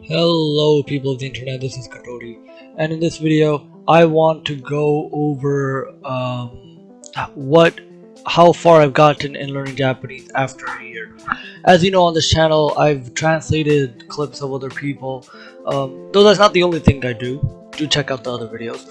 Hello people of the internet, this is Kanji, and in this video I want to go over how far I've gotten in learning Japanese after a year. As you know, on this channel I've translated clips of other people, though that's not the only thing I do. Do check out the other videos.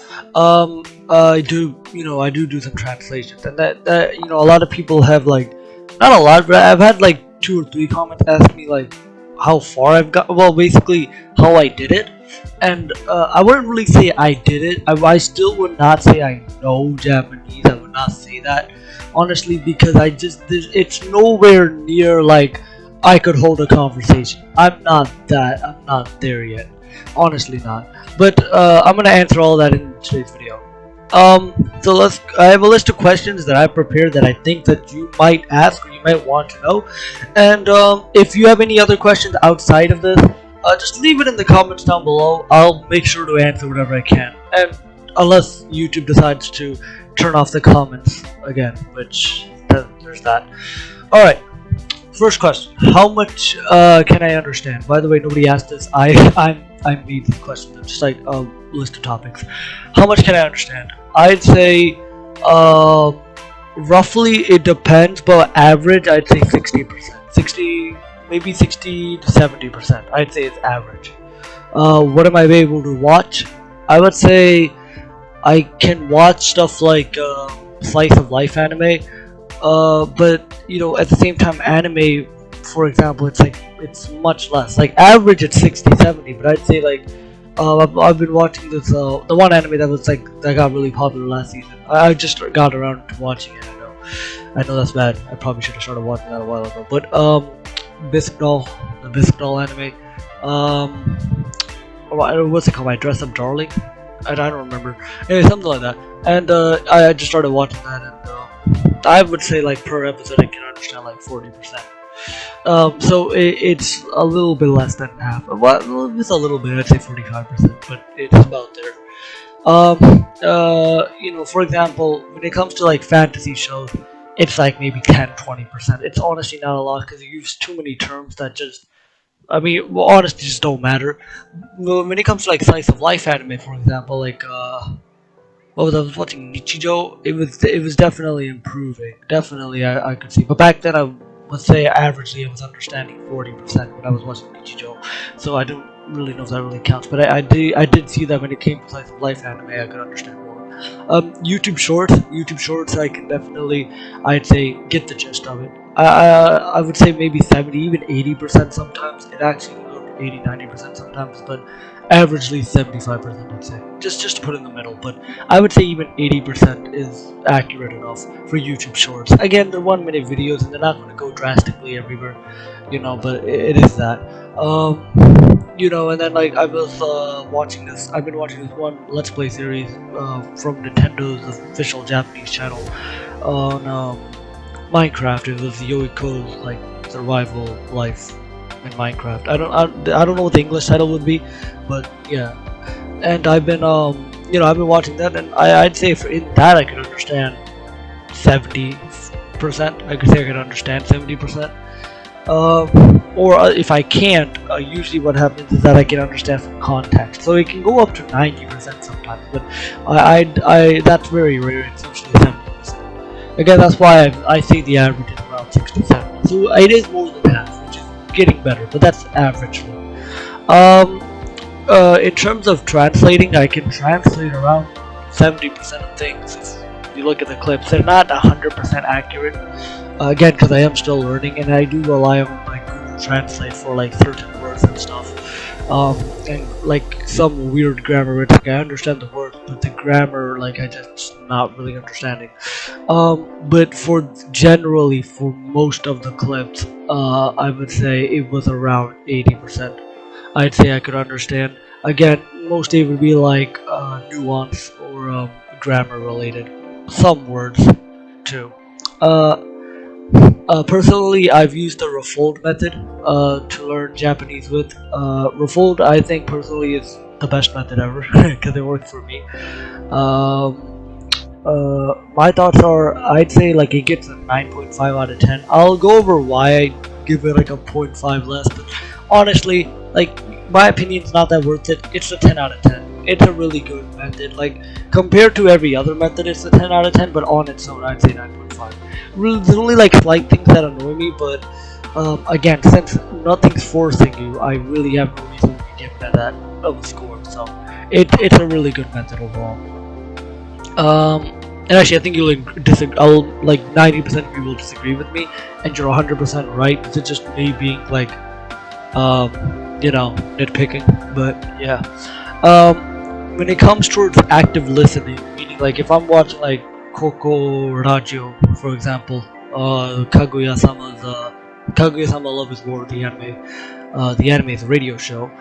I do some translations, and that a lot of people have, like, not a lot, but I've had like 2 or 3 comments ask me like how far I've got. Well, basically how I did it, and I wouldn't really say I did it. I still would not say I know Japanese. I would not say that, honestly, because it's nowhere near like I could hold a conversation. I'm not there yet, honestly not. But I'm gonna answer all that in today's video. I have a list of questions that I prepared that I think that you might ask or you might want to know, and if you have any other questions outside of this, just leave it in the comments down below. I'll make sure to answer whatever I can, and unless YouTube decides to turn off the comments again, which there's that. Alright, first question: how much can I understand? By the way, nobody asked this. I made this question. It's just like a list of topics. How much can I understand? I'd say roughly, it depends, but average I'd say 60%. Maybe 60 to 70%. I'd say it's average. What am I able to watch? I would say I can watch stuff like slice of life anime, but at the same time, anime, for example, it's much less. Like average it's 60-70, but I'd say like I've been watching this the one anime that got really popular last season. I just got around to watching it. I know that's bad. I probably should have started watching that a while ago. But the Biscuit anime. What's it called? My Dress Up Darling. I don't remember. Anyway, something like that. And I just started watching that, and I would say like per episode I can understand like 40%. So it's a little bit less than half. Well, it's a little bit. I'd say 45%, but it's about there. For example, when it comes to like fantasy shows, it's like maybe 10-20%. It's honestly not a lot because you use too many terms that just, honestly, just don't matter. When it comes to like slice of life anime, for example, like I was watching Nichijou. It was definitely improving. Definitely, I could see. But back then, I would say averagely I was understanding 40% when I was watching Nichijou. So I don't really know if that really counts. But I did see that when it came to slice of life anime, I could understand more. YouTube Shorts, I can definitely, I'd say, get the gist of it. I would say maybe 70, even 80% sometimes. It actually can go to 80-90% sometimes, but averagely 75%, I'd say. Just to put in the middle, but I would say even 80% is accurate enough for YouTube Shorts. Again, they're 1-minute videos and they're not going to go drastically everywhere, but it is that. And then like I've been watching this one Let's Play series from Nintendo's official Japanese channel on Minecraft. It was Yoiko's like survival life in Minecraft. I don't know what the English title would be, but yeah. And I've been I've been watching that, and I'd say in that I could understand 70%. I could say I could understand 70%. Or if I can't, usually what happens is that I can understand from context. So it can go up to 90% sometimes, but that's very rare. It's usually 70%. Again, that's why I say the average is around 60-70. So it is more than half, which is getting better, but that's average. In terms of translating, I can translate around 70% of things. If you look at the clips, they're not 100% accurate. Again, because I am still learning, and I do rely on my Google Translate for like certain words and stuff, and like some weird grammar. It's like I understand the word, but the grammar, like I just not really understanding. But for most of the clips, I would say it was around 80%. I'd say I could understand. Again, mostly it would be like nuance or grammar related. Some words too. Personally, I've used the Refold method to learn Japanese with. Refold, I think, personally, is the best method ever because it worked for me. My thoughts are, I'd say like it gets a 9.5 out of 10. I'll go over why I give it like a 0.5 less, but honestly, like my opinion, it's not that worth it. It's a 10 out of 10. It's a really good method. Like, compared to every other method, it's a 10 out of 10, but on its own, I'd say 9.5. There's only like slight things that annoy me, but again, since nothing's forcing you, I really have no reason to give it that of a score. So it's a really good method overall. And actually, I think you'll disagree. I'll like 90% of you will disagree with me, and you're 100% right. It's just me being like, you know, nitpicking. But yeah, when it comes towards active listening, meaning like if I'm watching like Koko Radio, for example, Kaguya-sama Love is War, the anime is a radio show.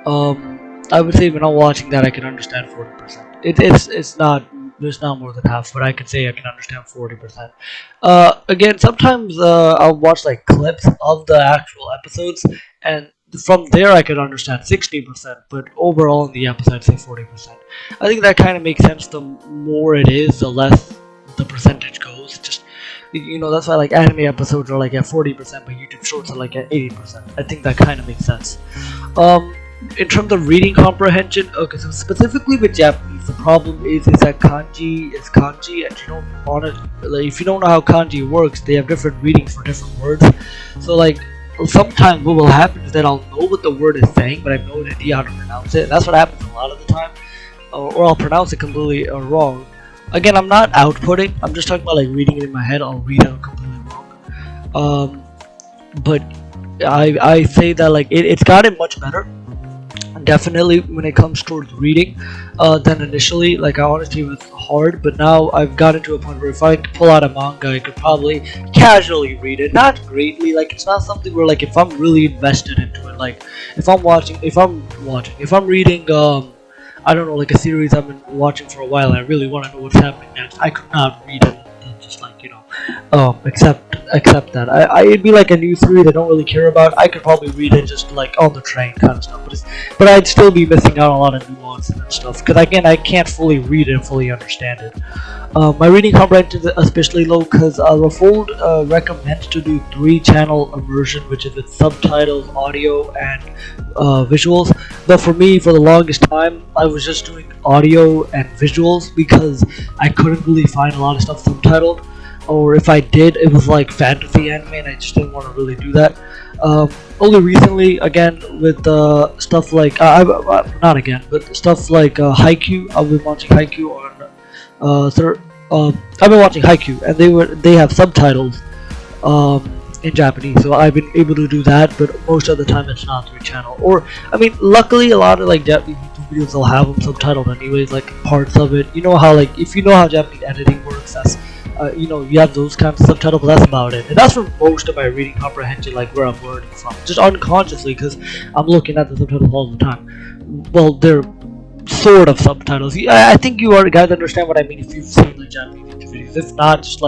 I would say when I'm watching that, I can understand 40%. It's not. There's not more than half, but I could say I can understand 40%. Again, sometimes I'll watch like clips of the actual episodes, and from there I could understand 60%, but overall in the episode I'd say 40%. I think that kind of makes sense. The more it is, the less the percentage goes. Just, you know, that's why like anime episodes are like at 40%, but YouTube shorts are like at 80%. I think that kind of makes sense. In terms of reading comprehension, okay, so specifically with Japanese, the problem is that kanji is kanji, and you don't want to, like, if you don't know how kanji works, they have different readings for different words. So like, sometimes what will happen is that I'll know what the word is saying, but I have no idea how to pronounce it. And that's what happens a lot of the time, or I'll pronounce it completely wrong. Again, I'm not outputting, I'm just talking about like reading it in my head. I'll read it completely wrong. But I say that like it's gotten much better, definitely, when it comes towards reading than initially. Like, I honestly, it was hard, but now I've gotten to a point where if I could pull out a manga, I could probably casually read it, not greatly. Like, it's not something where like if I'm really invested into it, like if I'm reading I don't know, like a series I've been watching for a while and I really want to know what's happening next, I could not read it and just like, you know, accept that. It'd be like a new series I don't really care about. I could probably read it just like on the train kind of stuff, but I'd still be missing out on a lot of nuance and stuff, because again, I can't fully read it and fully understand it. My reading comprehension is especially low because Refold recommends to do 3-channel immersion, which is with subtitles, audio, and visuals. But for me, for the longest time, I was just doing audio and visuals because I couldn't really find a lot of stuff subtitled, or if I did, it was like fantasy anime, and I just didn't want to really do that. Only recently, again, with stuff like not again, but stuff like Haikyuu. I've been watching Haikyuu on I've been watching Haikyuu, and they have subtitles in Japanese, so I've been able to do that. But most of the time, it's not 3-channel. Or I mean, luckily, a lot of like Japanese YouTube videos will have them subtitled anyways, like parts of it. You know how like if you know how Japanese editing works, that's you know, you have those kinds of subtitles, but that's about it. And that's for most of my reading comprehension, like where I'm learning from, just unconsciously, because I'm looking at the subtitles all the time. Well, they're sort of subtitles. I think you guys understand what I mean if you've seen like Japanese YouTube videos. If not, just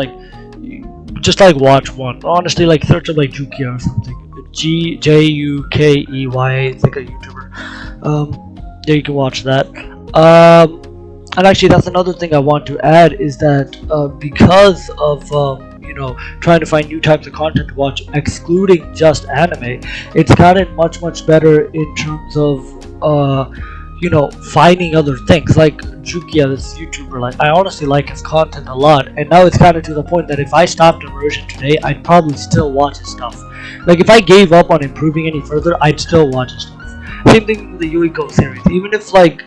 like watch one. Honestly, like search up like Jukia or something. Jukey. It's like a YouTuber. Yeah, you can watch that. And actually, that's another thing I want to add is that because of you know, trying to find new types of content to watch, excluding just anime, it's gotten much better in terms of you know, finding other things. Like Jukia, this YouTuber, like I honestly like his content a lot, and now it's gotten to the point that if I stopped Immersion today, I'd probably still watch his stuff. Like if I gave up on improving any further, I'd still watch his stuff. Same thing with the Yuiko series. Even if like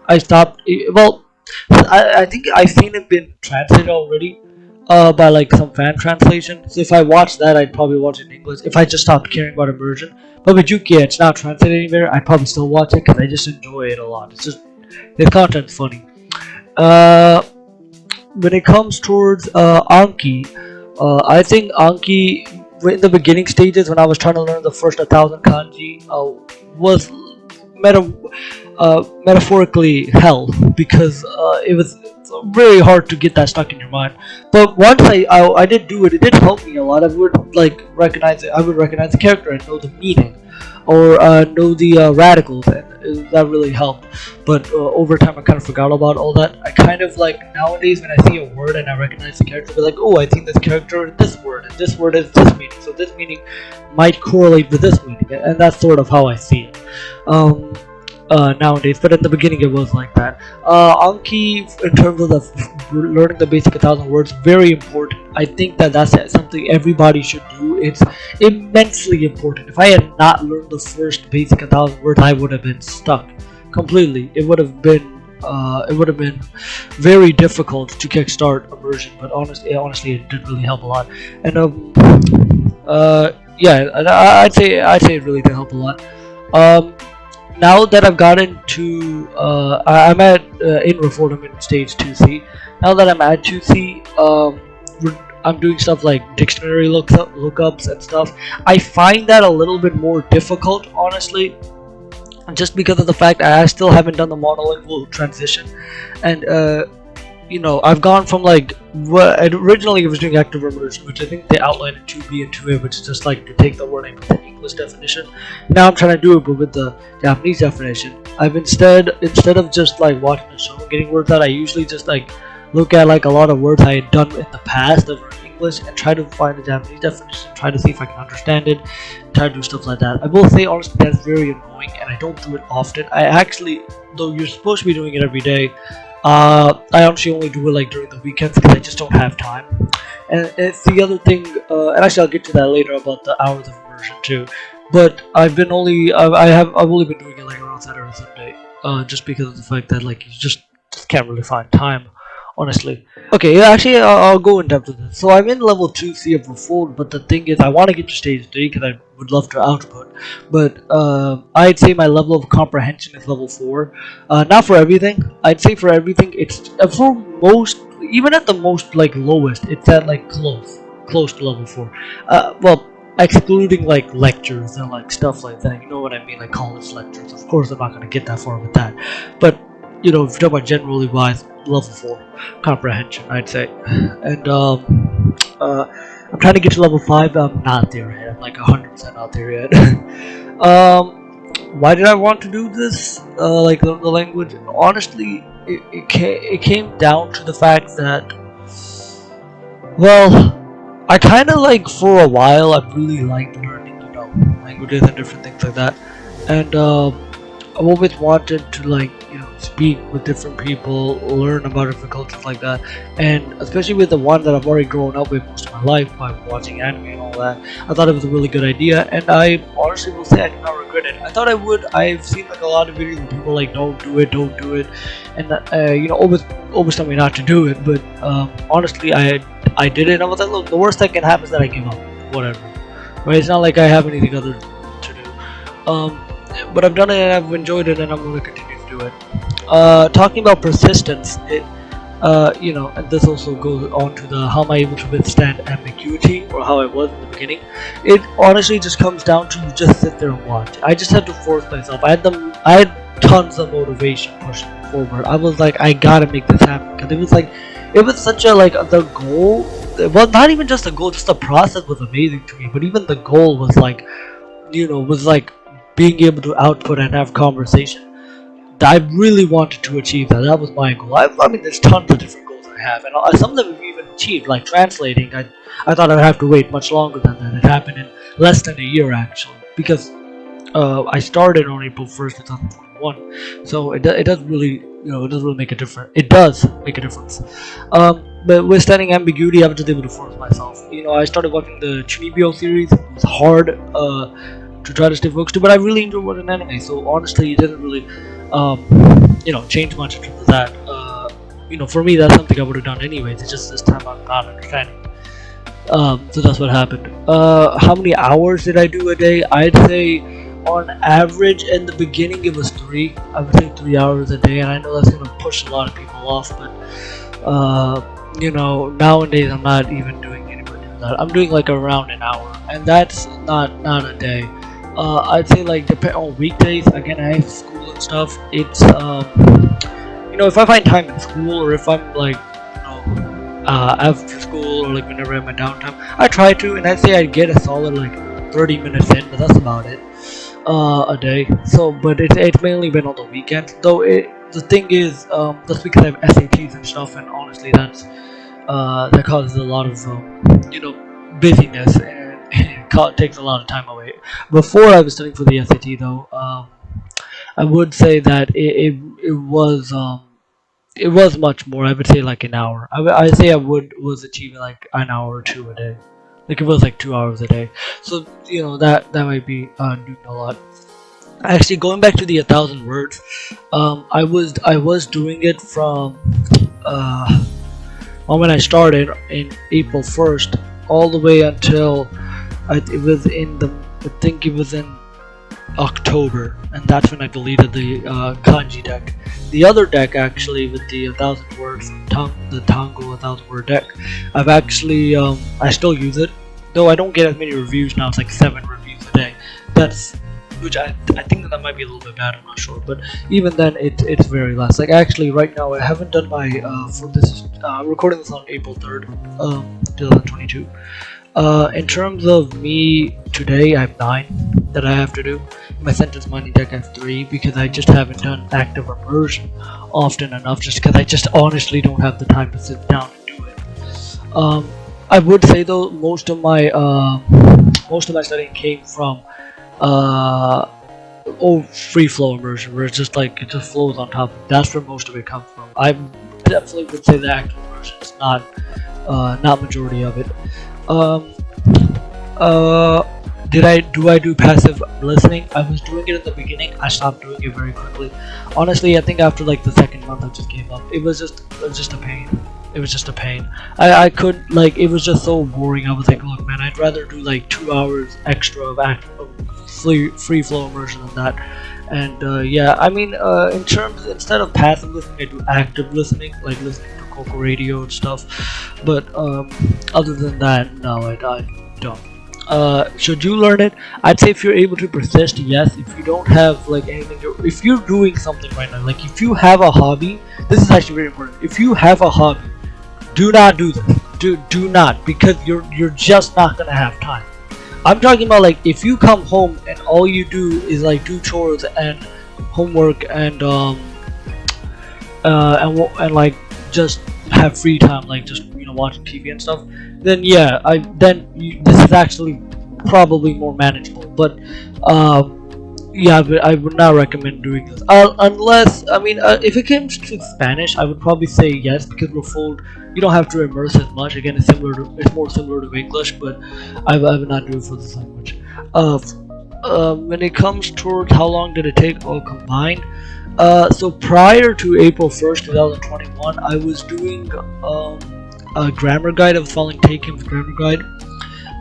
I stopped, well, I think I've seen it been translated already by like some fan translation. So if I watch that, I'd probably watch it in English if I just stopped caring about Immersion. But with Jukia, it's not translated anywhere. I'd probably still watch it because I just enjoy it a lot. It's just, his content's funny. When it comes towards Anki, I think Anki, in the beginning stages when I was trying to learn the first 1,000 kanji, was metaphorically hell, because it was very hard to get that stuck in your mind. But once I did do it, it did help me a lot. I would like recognize it. I would recognize the character and know the meaning, or know the radicals, and that really helped. But over time, I kind of forgot about all that. I kind of like nowadays when I see a word and I recognize the character, I'll be like, oh, I think this character is this word, and this word is this meaning. So this meaning might correlate with this meaning, and that's sort of how I see it. nowadays, but in the beginning it was like that. Anki, in terms of learning the basic 1,000 words, very important. I think that that's something everybody should do. It's immensely important. If I had not learned the first basic 1,000 words, I would have been stuck completely. It would have been very difficult to kickstart immersion. But honestly, it did really help a lot. And yeah, I'd say it really did help a lot. Um, Now that I've gotten to, I'm at in Refold, I'm in stage 2C. Now that I'm at 2C, I'm doing stuff like dictionary lookups and stuff. I find that a little bit more difficult, honestly, just because of the fact I still haven't done the monolingual transition, and I've gone from like originally I was doing active immersion, which I think they outlined in 2B and 2A, which is just like to take the word and put the English definition. Now I'm trying to do it, but with the Japanese definition. I've instead of just like watching a show and getting words out, I usually just like look at like a lot of words I had done in the past that were in English and try to find the Japanese definition, try to see if I can understand it, try to do stuff like that. I will say honestly that's very annoying, and I don't do it often. I actually, though you're supposed to be doing it every day, I actually only do it like during the weekends because I just don't have time. And it's the other thing, and actually I'll get to that later about the hours of immersion too. But I've only been doing it like around Saturday or Sunday, just because of the fact that like you just can't really find time, honestly. Okay, yeah, actually I'll go in depth with this. So I'm in level 2C of Refold, but the thing is I want to get to stage 3 because I would love to output. But I'd say my level of comprehension is level 4. Not for everything. I'd say for everything it's for most, even at the most like lowest, it's at like close to level 4. Well, excluding like lectures and like stuff like that. You know what I mean? Like college lectures. Of course I'm not gonna get that far with that. But if you're talking about generally wise, level 4 comprehension, I'd say. And I'm trying to get to level 5. I'm not there yet. I'm like 100% not there yet. Why did I want to do this? Like the language. Honestly, it came down to the fact that, well, I kind of like for a while I really liked learning, languages and different things like that, and I've always wanted to like speak with different people, learn about different cultures like that, and especially with the one that I've already grown up with most of my life by watching anime and all that. I thought it was a really good idea, and I honestly will say I do not regret it. I thought I would. I've seen like a lot of videos where people like don't do it, and always tell me not to do it. But honestly, I did it, and I was like, look, the worst that can happen is that I give up. Whatever. Right? It's not like I have anything other to do. But I've done it and I've enjoyed it, and I'm going to continue to do it. Talking about persistence, and this also goes on to the how am I able to withstand ambiguity, or how I was in the beginning. It honestly just comes down to you just sit there and watch. I just had to force myself. I had tons of motivation pushing forward. I was like, I gotta make this happen, because it was such a like the goal. Well, not even just the goal, just the process was amazing to me. But even the goal was like, was like being able to output and have conversation. I really wanted to achieve that. That was my goal. I mean, there's tons of different goals I have, and some of them have even achieved. Like translating, I thought I'd have to wait much longer than that. It happened in less than a year actually, because I started on April 1st, 2021. So it does really, it doesn't really make a difference. It does make a difference. But with studying ambiguity, I was just able to force myself. I started watching the Chunibyo series. It was hard to try to stay focused to, but I really enjoyed watching anime. So honestly, it didn't really change much in terms of that. For me, that's something I would have done anyways. It's just this time I'm not understanding. So that's what happened. How many hours did I do a day? I'd say on average in the beginning it was 3. I would say 3 hours a day, and I know that's gonna push a lot of people off, but nowadays I'm not even doing anywhere near that. I'm doing like around an hour, and that's not a day. I'd say like depend on weekdays. Again, I have school and stuff. It's if I find time in school, or if I'm like after school, or like whenever I'm in downtime, I try to, and I'd say I get a solid like 30 minutes in, but that's about it a day. So, but it's mainly been on the weekends. Though the thing is, that's because I have SATs and stuff, and honestly, that causes a lot of busyness, and it takes a lot of time away. Before I was studying for the SAT though, I would say that it was much more. I would say like an hour. I say I was achieving like an hour or two a day. Like it was like 2 hours a day. So that might be doing a lot. Actually, going back to the 1,000 words, I was doing it from uh, when I started in April 1st all the way until it was in the I think it was in October, and that's when I deleted the Kanji deck. The other deck, actually, with the 1,000 words, the Tango 1,000 word deck, I've actually I still use it, though I don't get as many reviews now. It's like 7 reviews a day. That's which I think that might be a little bit bad. I'm not sure, but even then, it's very less. Like actually, right now I haven't done my for this. I'm recording this on April 3rd, 2022. In terms of me today, I have 9 that I have to do. My sentence mining deck I have 3 because I just haven't done active immersion often enough. Just because I just honestly don't have the time to sit down and do it. I would say though most of my studying came from free flow immersion, where it's just like it just flows on top. That's where most of it comes from. I definitely would say the active immersion is not majority of it. Um, do I do passive listening? I was doing it in the beginning. I stopped doing it very quickly. Honestly, I think after like the second month, I just gave up. It was just a pain. It was just a pain. I could like it was just so boring. I was like, look, man, I'd rather do like 2 hours extra of free flow immersion than that. And yeah, I mean, instead of passive listening, I do active listening, like listening to Coco Radio and stuff. But other than that, no, I don't. Should you learn it? I'd say if you're able to persist, yes. If you don't have like anything, if you're doing something right now, like if you have a hobby, this is actually very important. If you have a hobby, do not do this. Do not, because you're just not gonna have time. I'm talking about like if you come home and all you do is like do chores and homework and like just have free time, like just watching TV and stuff. Then yeah, this is actually probably more manageable. But yeah, but I would not recommend doing this unless if it comes to Spanish, I would probably say yes, because Refold you don't have to immerse as much. Again, it's more similar to English, but I would not do it for this language. When it comes towards how long did it take all combined, so prior to April 1st, 2021, I was doing a grammar guide. I was following Takem's grammar guide,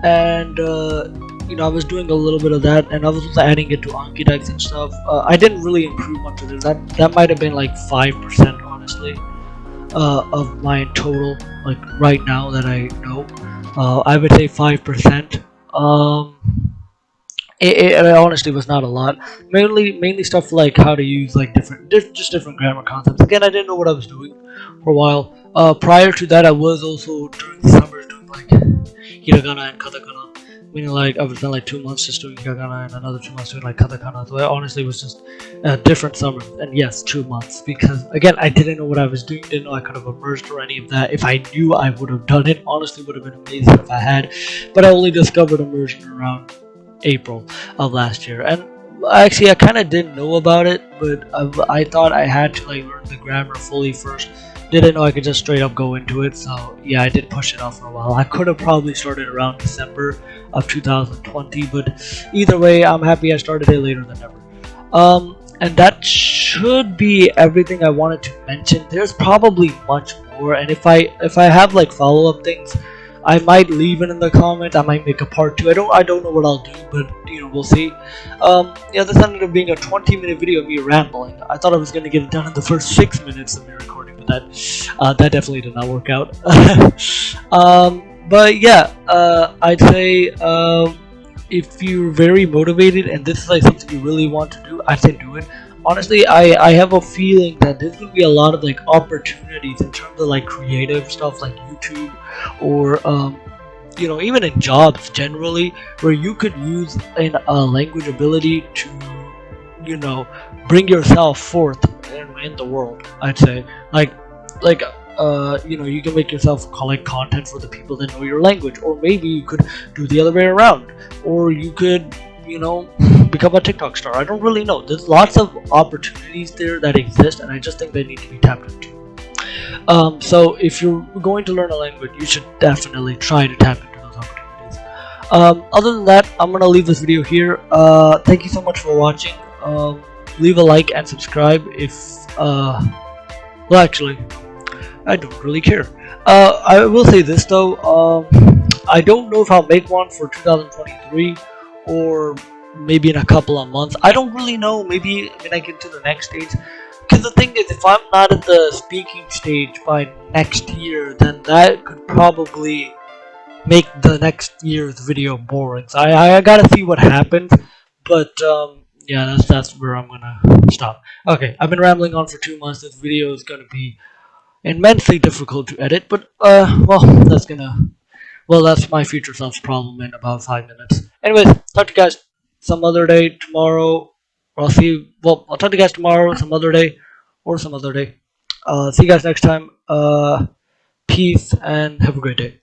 and I was doing a little bit of that, and I was also adding it to Anki decks and stuff. I didn't really improve much of it. That might have been like 5%, honestly, of my total. Like right now that I know, I would say 5%. It honestly was not a lot. Mainly stuff like how to use like different grammar concepts. Again, I didn't know what I was doing for a while. Prior to that, I was also during the summer doing like hiragana and katakana. Meaning like I would spend like 2 months just doing hiragana and another 2 months doing like katakana. So I honestly was just different summers. And yes, 2 months, because again I didn't know what I was doing. Didn't know I could have immersed or any of that. If I knew, I would have done it. Honestly, would have been amazing if I had. But I only discovered immersion around April of last year, and actually I kind of didn't know about it, but I thought I had to like learn the grammar fully first. Didn't know I could just straight up go into it. So yeah, I did push it off for a while. I could have probably started around December of 2020, but either way, I'm happy I started it later than ever. And that should be everything I wanted to mention. There's probably much more, and if I have like follow-up things, I might leave it in the comment. I might make a part 2. I don't know what I'll do, but we'll see. Yeah, this ended up being a 20-minute video of me rambling. I thought I was gonna get it done in the first 6 minutes of me recording, but that definitely did not work out. But yeah, I'd say if you're very motivated and this is like something you really want to do, I'd say do it. Honestly, I have a feeling that there's going to be a lot of like opportunities in terms of like creative stuff like YouTube or even in jobs generally, where you could use a language ability to bring yourself forth in the world. I'd say you can make yourself collect content for the people that know your language, or maybe you could do the other way around, or you could become become a TikTok star. I don't really know. There's lots of opportunities there that exist, and I just think they need to be tapped into. So if you're going to learn a language, you should definitely try to tap into those opportunities. Other than that, I'm gonna leave this video here. Thank you so much for watching. Leave a like and subscribe if well, actually, I don't really care. I will say this though, I don't know if I'll make one for 2023 or maybe in a couple of months. I don't really know. Maybe when I get to the next stage. Because the thing is, if I'm not at the speaking stage by next year, then that could probably make the next year's video boring. So I gotta see what happens. But yeah, that's where I'm gonna stop. Okay, I've been rambling on for 2 months. This video is gonna be immensely difficult to edit, but well, that's my future self's problem in about 5 minutes. Anyways, talk to you guys some other day tomorrow. Or I'll see you. Well, I'll talk to you guys tomorrow, some other day, or some other day. See you guys next time. Peace and have a great day.